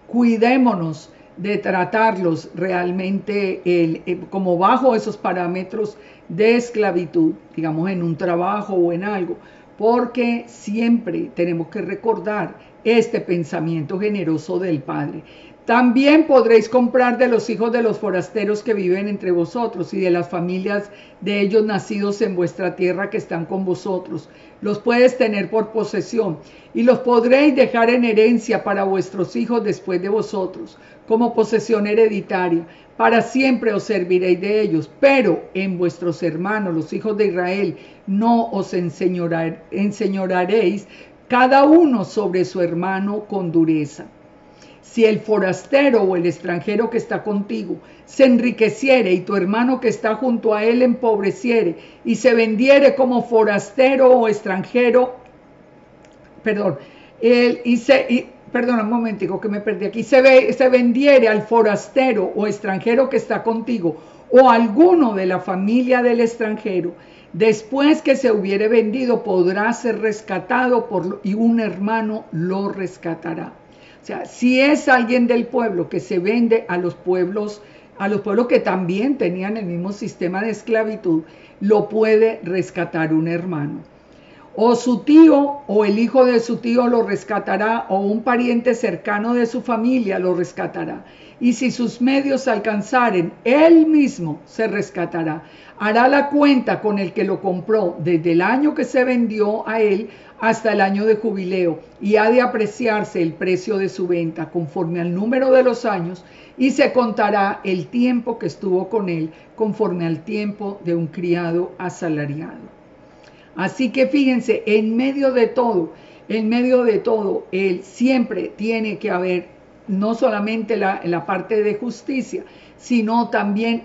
cuidémonos de tratarlos realmente como bajo esos parámetros de esclavitud, digamos en un trabajo o en algo, porque siempre tenemos que recordar este pensamiento generoso del Padre. También podréis comprar de los hijos de los forasteros que viven entre vosotros y de las familias de ellos nacidos en vuestra tierra que están con vosotros. Los puedes tener por posesión y los podréis dejar en herencia para vuestros hijos después de vosotros, como posesión hereditaria. Para siempre os serviréis de ellos, pero en vuestros hermanos, los hijos de Israel, no os enseñorearéis cada uno sobre su hermano con dureza. Si el forastero o el extranjero que está contigo se enriqueciere y tu hermano que está junto a él empobreciere y se vendiere como forastero o extranjero, un momentico que me perdí aquí, se vendiere al forastero o extranjero que está contigo o alguno de la familia del extranjero, después que se hubiere vendido podrá ser rescatado y un hermano lo rescatará. O sea, si es alguien del pueblo que se vende a los pueblos que también tenían el mismo sistema de esclavitud, lo puede rescatar un hermano. O su tío o el hijo de su tío lo rescatará, o un pariente cercano de su familia lo rescatará. Y si sus medios alcanzaren, él mismo se rescatará. Hará la cuenta con el que lo compró desde el año que se vendió a él hasta el año de jubileo, y ha de apreciarse el precio de su venta conforme al número de los años, y se contará el tiempo que estuvo con él conforme al tiempo de un criado asalariado. Así que fíjense, en medio de todo, él siempre tiene que haber no solamente la parte de justicia, sino también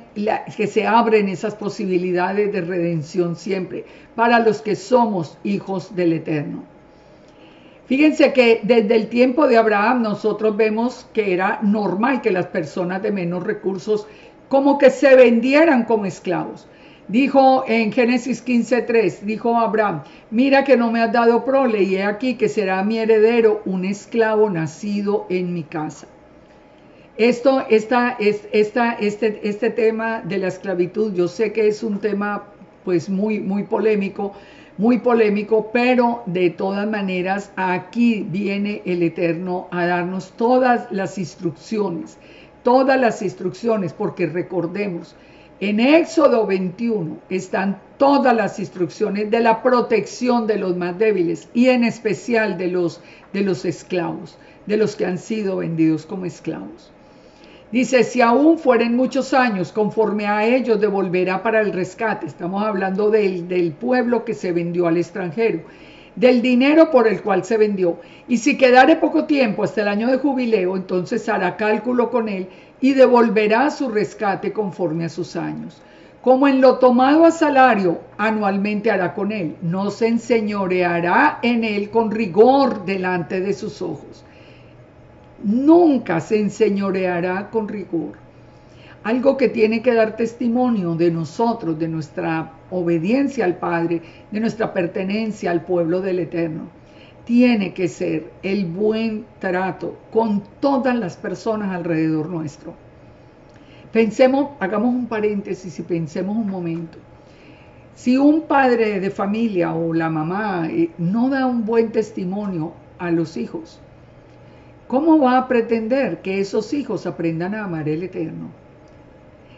que se abren esas posibilidades de redención siempre para los que somos hijos del Eterno. Fíjense que desde el tiempo de Abraham nosotros vemos que era normal que las personas de menos recursos como que se vendieran como esclavos. Dijo en Génesis 15:3, dijo Abraham, mira que no me has dado prole, y he aquí que será mi heredero un esclavo nacido en mi casa. Este tema de la esclavitud, yo sé que es un tema pues muy polémico, pero de todas maneras aquí viene el Eterno a darnos todas las instrucciones, porque recordemos, en Éxodo 21 están todas las instrucciones de la protección de los más débiles y en especial de los esclavos, de los que han sido vendidos como esclavos. Dice, si aún fueren muchos años, conforme a ellos devolverá para el rescate. Estamos hablando del pueblo que se vendió al extranjero, del dinero por el cual se vendió. Y si quedare poco tiempo hasta el año de jubileo, entonces hará cálculo con él y devolverá su rescate conforme a sus años. Como en lo tomado a salario, anualmente hará con él. No se enseñoreará en él con rigor delante de sus ojos. Nunca se enseñoreará con rigor. Algo que tiene que dar testimonio de nosotros, de nuestra obediencia al Padre, de nuestra pertenencia al pueblo del Eterno. Tiene que ser el buen trato con todas las personas alrededor nuestro. Pensemos, hagamos un paréntesis y pensemos un momento. Si un padre de familia o la mamá no da un buen testimonio a los hijos, ¿cómo va a pretender que esos hijos aprendan a amar el Eterno?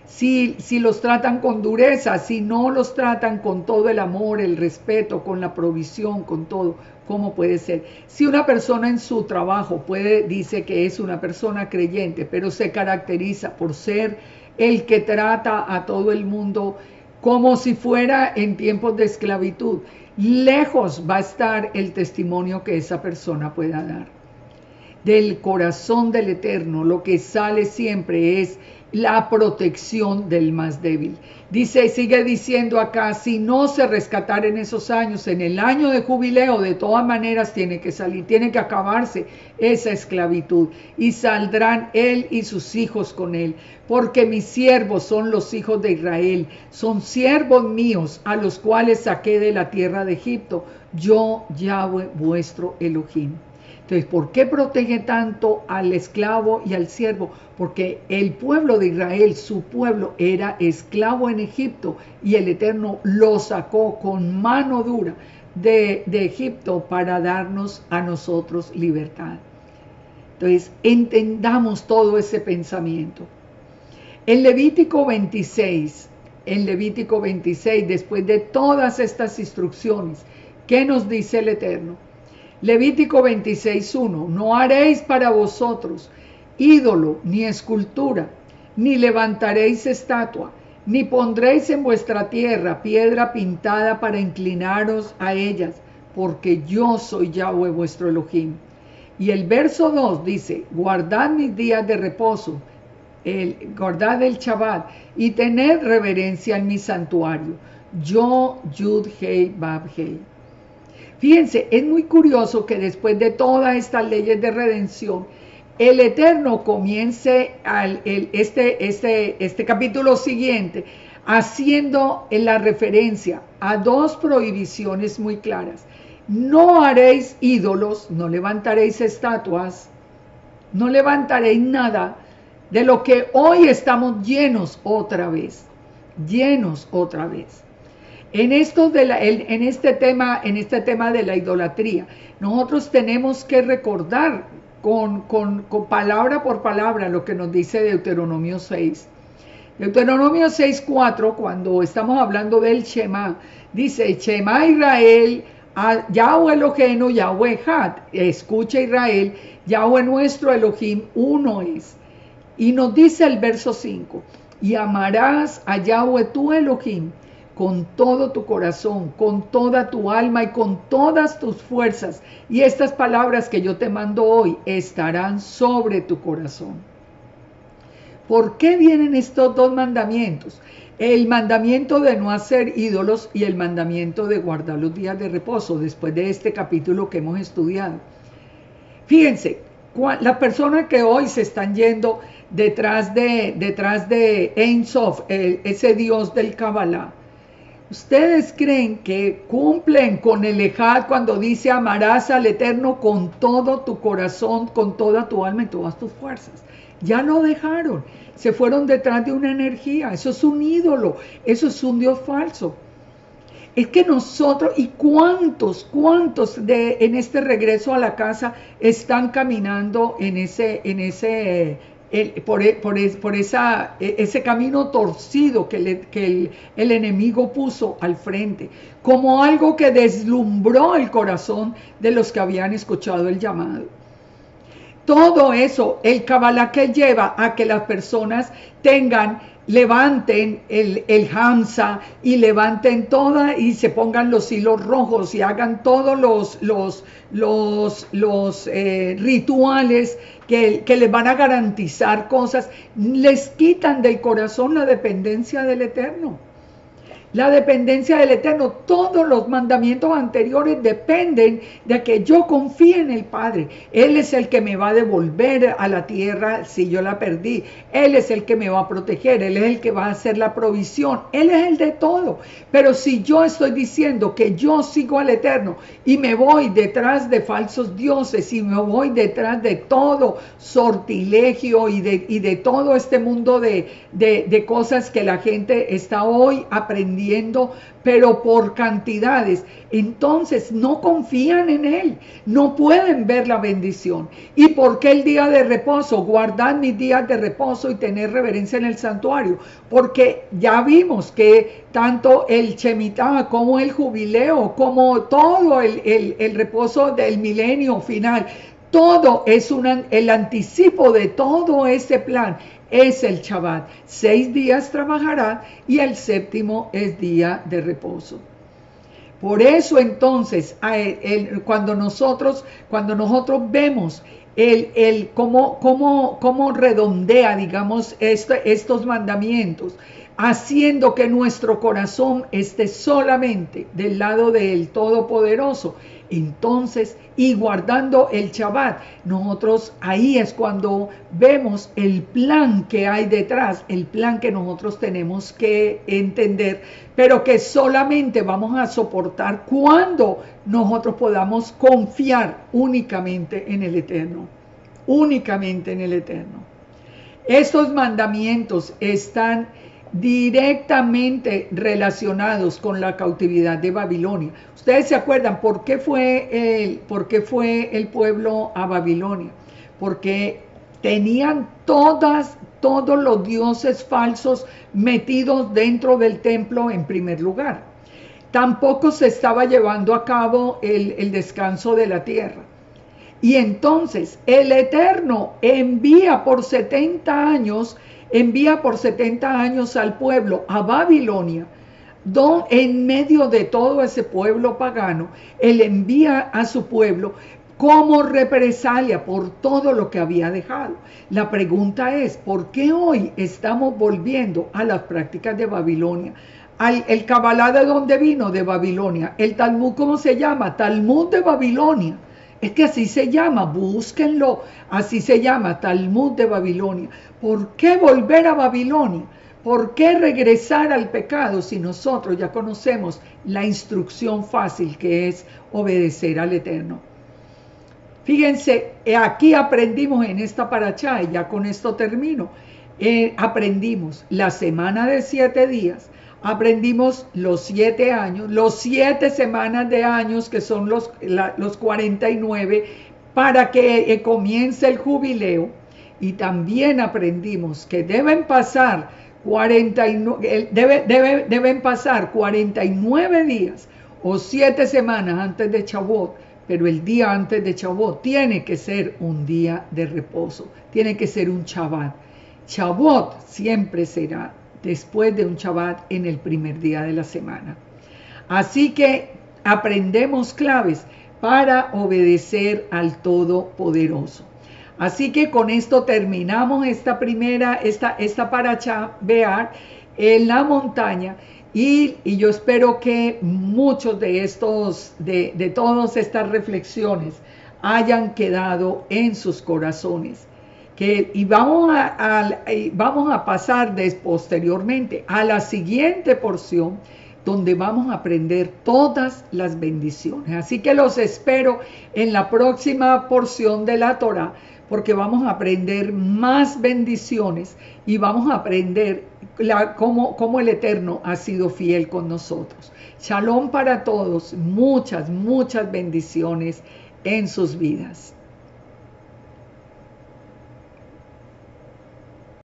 Si los tratan con dureza, si no los tratan con todo el amor, el respeto, con la provisión, con todo, ¿cómo puede ser? Si una persona en su trabajo dice que es una persona creyente, pero se caracteriza por ser el que trata a todo el mundo como si fuera en tiempos de esclavitud, lejos va a estar el testimonio que esa persona pueda dar. Del corazón del Eterno, lo que sale siempre es la protección del más débil. Sigue diciendo acá, si no se rescatara en esos años, en el año de jubileo, de todas maneras tiene que salir, tiene que acabarse esa esclavitud, y saldrán él y sus hijos con él, porque mis siervos son los hijos de Israel, son siervos míos, a los cuales saqué de la tierra de Egipto, yo Yahweh vuestro Elohim. Entonces, ¿por qué protege tanto al esclavo y al siervo? Porque el pueblo de Israel, su pueblo, era esclavo en Egipto y el Eterno lo sacó con mano dura de Egipto para darnos a nosotros libertad. Entonces, entendamos todo ese pensamiento. En Levítico 26, después de todas estas instrucciones, ¿qué nos dice el Eterno? Levítico 26:1, no haréis para vosotros ídolo ni escultura, ni levantaréis estatua, ni pondréis en vuestra tierra piedra pintada para inclinaros a ellas, porque yo soy Yahweh vuestro Elohim. Y el verso 2 dice, guardad mis días de reposo, guardad el Shabbat, y tened reverencia en mi santuario. Yo, Yud, Hei, Bab, Hei. Fíjense, es muy curioso que después de todas estas leyes de redención, el Eterno comience este capítulo siguiente haciendo la referencia a dos prohibiciones muy claras. No haréis ídolos, no levantaréis estatuas, no levantaréis nada de lo que hoy estamos llenos otra vez. En este tema de la idolatría, nosotros tenemos que recordar con palabra por palabra lo que nos dice Deuteronomio 6. Deuteronomio 6:4, cuando estamos hablando del Shema, dice, Shema Israel, Yahweh Eloheinu, Yahweh Had. Escucha Israel, Yahweh nuestro Elohim, uno es. Y nos dice el verso 5, y amarás a Yahweh tu Elohim con todo tu corazón, con toda tu alma y con todas tus fuerzas. Y estas palabras que yo te mando hoy estarán sobre tu corazón. ¿Por qué vienen estos dos mandamientos? El mandamiento de no hacer ídolos y el mandamiento de guardar los días de reposo, después de este capítulo que hemos estudiado. Fíjense, las personas que hoy se están yendo detrás de Ein Sof, ese Dios del Kabbalah, ¿ustedes creen que cumplen con el Ejad cuando dice amarás al Eterno con todo tu corazón, con toda tu alma y todas tus fuerzas? Ya lo dejaron, se fueron detrás de una energía, eso es un ídolo, eso es un Dios falso. Es que nosotros, y cuántos en este regreso a la casa están caminando en ese camino torcido que el enemigo puso al frente, como algo que deslumbró el corazón de los que habían escuchado el llamado. Todo eso, el Kabbalah que lleva a que las personas levanten el Hamza y levanten toda y se pongan los hilos rojos y hagan todos los rituales que les van a garantizar cosas, les quitan del corazón la dependencia del Eterno. La dependencia del Eterno, todos los mandamientos anteriores dependen de que yo confíe en el Padre. Él es el que me va a devolver a la tierra si yo la perdí. Él es el que me va a proteger. Él es el que va a hacer la provisión. Él es el de todo. Pero si yo estoy diciendo que yo sigo al Eterno y me voy detrás de falsos dioses y me voy detrás de todo sortilegio y de todo este mundo de cosas que la gente está hoy aprendiendo, pero por cantidades, entonces no confían en Él, no pueden ver la bendición. ¿Y por qué el día de reposo? Guardar mis días de reposo y tener reverencia en el santuario, porque ya vimos que tanto el Shemitah como el jubileo, como todo el reposo del milenio final, todo es el anticipo de todo ese plan. Es el Shabbat. 6 días trabajará y el séptimo es día de reposo. Por eso entonces, cuando nosotros vemos cómo redondea, digamos, estos mandamientos, haciendo que nuestro corazón esté solamente del lado del Todopoderoso, entonces, y guardando el Shabbat, nosotros ahí es cuando vemos el plan que hay detrás, el plan que nosotros tenemos que entender, pero que solamente vamos a soportar cuando nosotros podamos confiar únicamente en el Eterno, únicamente en el Eterno. Estos mandamientos están directamente relacionados con la cautividad de Babilonia. Ustedes se acuerdan por qué fue el pueblo a Babilonia, porque tenían todos los dioses falsos metidos dentro del templo en primer lugar. Tampoco se estaba llevando a cabo el descanso de la tierra. Y entonces el Eterno envía por 70 años al pueblo a Babilonia, en medio de todo ese pueblo pagano. Él envía a su pueblo como represalia por todo lo que había dejado. La pregunta es, ¿por qué hoy estamos volviendo a las prácticas de Babilonia? El Kabbalah, ¿de dónde vino? De Babilonia. El Talmud, ¿cómo se llama? Talmud de Babilonia. Es que así se llama, búsquenlo, así se llama, Talmud de Babilonia. ¿Por qué volver a Babilonia? ¿Por qué regresar al pecado si nosotros ya conocemos la instrucción fácil que es obedecer al Eterno? Fíjense, aquí aprendimos en esta parashá, y ya con esto termino, aprendimos la semana de 7 días, aprendimos los 7 años, los 7 semanas de años que son los 49 para que comience el jubileo, y también aprendimos que deben pasar 49 días o 7 semanas antes de Shavuot, pero el día antes de Shavuot tiene que ser un día de reposo, tiene que ser un Shabbat. Shavuot siempre será después de un Shabbat en el primer día de la semana. Así que aprendemos claves para obedecer al Todopoderoso. Así que con esto terminamos esta parashá Bear en la montaña. Y yo espero que muchos de todas estas reflexiones hayan quedado en sus corazones. Y vamos a pasar posteriormente a la siguiente porción, donde vamos a aprender todas las bendiciones. Así que los espero en la próxima porción de la Torá, porque vamos a aprender más bendiciones y vamos a aprender cómo el Eterno ha sido fiel con nosotros. Shalom para todos, muchas bendiciones en sus vidas.